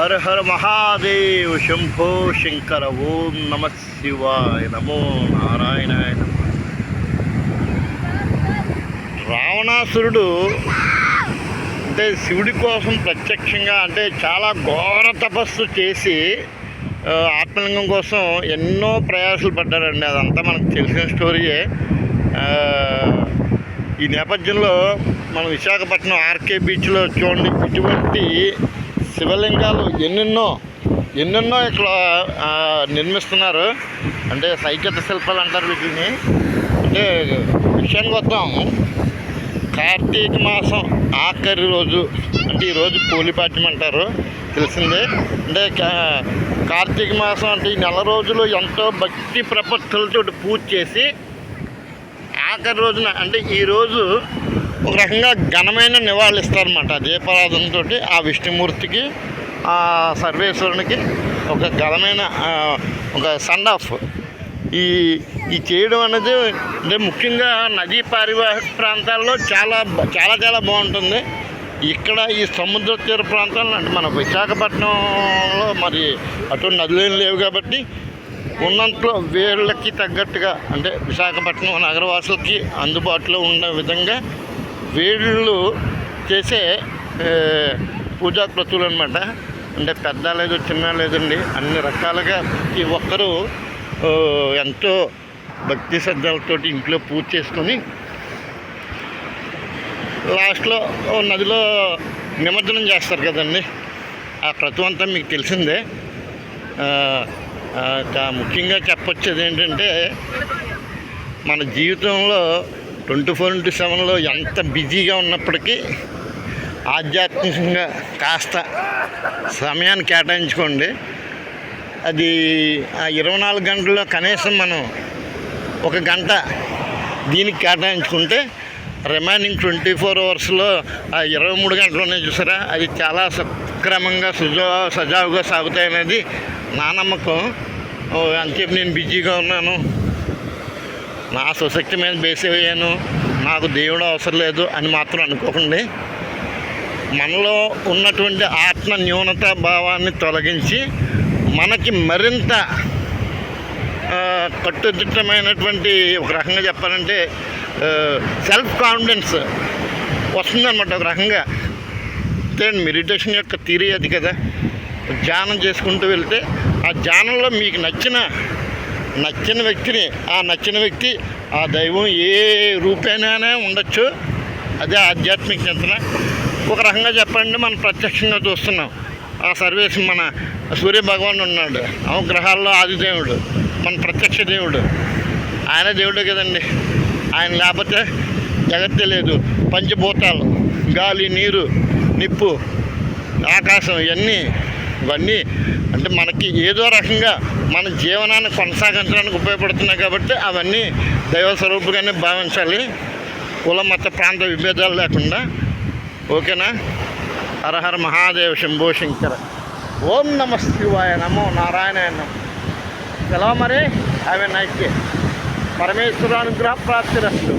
హర హర మహాదేవ్ శంభో శంకర ఓం నమ శివాయ నమో నారాయణాయ నమః. రావణాసురుడు అంటే శివుడి కోసం ప్రత్యక్షంగా అంటే చాలా ఘోర తపస్సు చేసి ఆత్మలింగం కోసం ఎన్నో ప్రయాసాలు పడ్డారండి. అదంతా మనకు తెలిసిన స్టోరీయే. ఈ నేపథ్యంలో మనం విశాఖపట్నం ఆర్కే బీచ్లో చూడండి, ఇటువంటి శివలింగాలు ఎన్నెన్నో ఇక్కడ నిర్మిస్తున్నారు. అంటే సైకత శిల్పాలు అంటారు వీటిని. అంటే విషయానికి వద్దాం, కార్తీక మాసం ఆఖరి రోజు, అంటే ఈరోజు పోలిపాట్యం అంటారు తెలిసిందే. అంటే కార్తీక మాసం అంటే ఈ నెల రోజులు ఎంతో భక్తి ప్రపత్తులతో పూజ చేసి ఆఖరి రోజున అంటే ఈరోజు ఒక రకంగా ఘనమైన నివాళులు ఇస్తారన్నమాట. దీపారాధనతో ఆ విష్ణుమూర్తికి, ఆ సర్వేశ్వరునికి ఒక ఘనమైన ఒక సండ్ ఆఫ్ ఈ చేయడం అనేది అంటే ముఖ్యంగా నదీ పారివాహిక ప్రాంతాల్లో చాలా చాలా చాలా బాగుంటుంది. ఇక్కడ ఈ సముద్ర తీర ప్రాంతాల్లో అంటే మన విశాఖపట్నంలో మరి అటువంటి నదులేం లేవు కాబట్టి ఉన్నంతలో వీళ్ళకి తగ్గట్టుగా అంటే విశాఖపట్నం నగరవాసులకి అందుబాటులో ఉన్న విధంగా వీళ్ళు చేసే పూజా క్రతువులు అనమాట. అంటే పెద్ద లేదు చిన్న లేదండి, అన్ని రకాలుగా ప్రతి ఒక్కరూ ఎంతో భక్తి శ్రద్ధలతో ఇంట్లో పూజ చేసుకొని లాస్ట్లో నదిలో నిమజ్జనం చేస్తారు కదండి. ఆ క్రతువు అంతా మీకు తెలిసిందే. ముఖ్యంగా చెప్పొచ్చేది ఏంటంటే మన జీవితంలో 24/7లో ఎంత బిజీగా ఉన్నప్పటికీ ఆధ్యాత్మికంగా కాస్త సమయాన్ని కేటాయించుకోండి. అది ఆ 24 గంటల్లో కనీసం మనం ఒక గంట దీనికి కేటాయించుకుంటే రిమైనింగ్ 24 అవర్స్లో ఆ 23 గంటలోనే చూసారా, అది చాలా సక్రమంగా సజావుగా సాగుతాయనేది నా నమ్మకం. అంతసేపు నేను బిజీగా ఉన్నాను, నా స్వశక్తి మీద బేస్ అయ్యాను, నాకు దేవుడు అవసరం లేదు అని మాత్రం అనుకోకండి. మనలో ఉన్నటువంటి ఆత్మ న్యూనత భావాన్ని తొలగించి మనకి మరింత కట్టుదిట్టమైనటువంటి ఒక రకంగా చెప్పాలంటే సెల్ఫ్ కాన్ఫిడెన్స్ వస్తుందన్నమాట. ఒక రకంగా మెడిటేషన్ యొక్క థియరీ అది కదా. ధ్యానం చేసుకుంటూ వెళ్తే ఆ ధ్యానంలో మీకు నచ్చిన వ్యక్తిని, ఆ నచ్చిన వ్యక్తి ఆ దైవం ఏ రూపేణైనా ఉండొచ్చు. అదే ఆధ్యాత్మిక చింతన. ఒక రకంగా చెప్పండి, మనం ప్రత్యక్షంగా చూస్తున్నాం. ఆ సర్వేస్ మన సూర్య భగవానుడు ఉన్నాడు, గ్రహాల్లో ఆదిదేవుడు, మన ప్రత్యక్ష దేవుడు. ఆయన దేవుడే కదండి. ఆయన లేకపోతే జగత్తే లేదు. పంచభూతాలు, గాలి, నీరు, నిప్పు, ఆకాశం, ఇవన్నీ అంటే మనకి ఏదో రకంగా మన జీవనాన్ని కొనసాగించడానికి ఉపయోగపడుతున్నాయి కాబట్టి అవన్నీ దైవ స్వరూపుగానే భావించాలి, కుల మత ప్రాంత విభేదాలు లేకుండా. ఓకేనా? హర హర మహాదేవ్ శంభో శంకర ఓం నమ శివాయ నమో నారాయణాయ నమః. సెలవు మరి. Have a nice day. పరమేశ్వరానుగ్రహ ప్రాప్తిరస్తు.